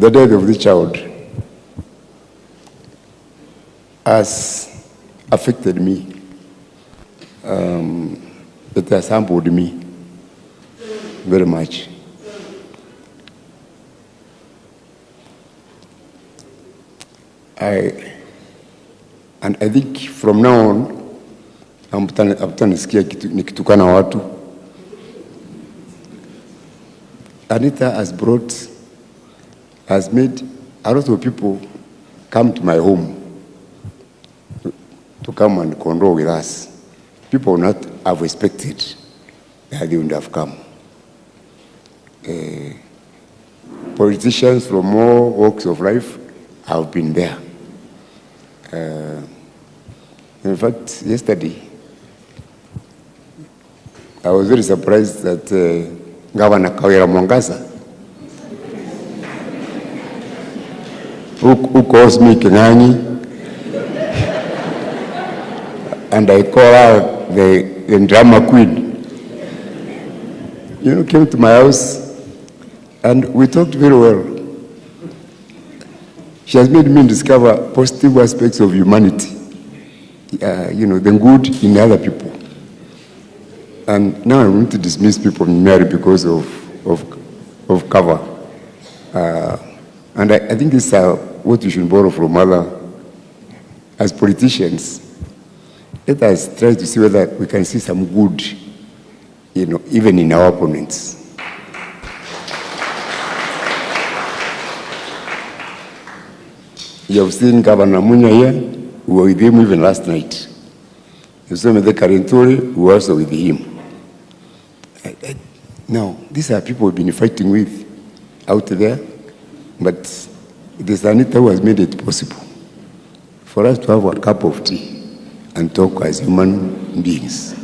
the death of the child has affected me. It has humbled me very much. And I think from now on, hamtanisikia nikitukana watu. Anita has made a lot of people come to my home to come and condole with us. People would not have expected that they would have come. Politicians from all walks of life have been there. In fact, yesterday, I was very surprised that Governor Kawira Mwangaza, who calls me King'ang'i, and I call her the drama queen, came to my house, and we talked very well. She has made me discover positive aspects of humanity, the good in other people. And now I want to dismiss people in marriage because of cover. And I think this is what we should borrow from other, as politicians. Let us try to see whether we can see some good, even in our opponents. You have seen Governor Munya here, who were with him even last night. You saw the Karentori, who were also with him. Now, these are people we've been fighting with out there, but it is Anita who has made it possible for us to have a cup of tea and talk as human beings.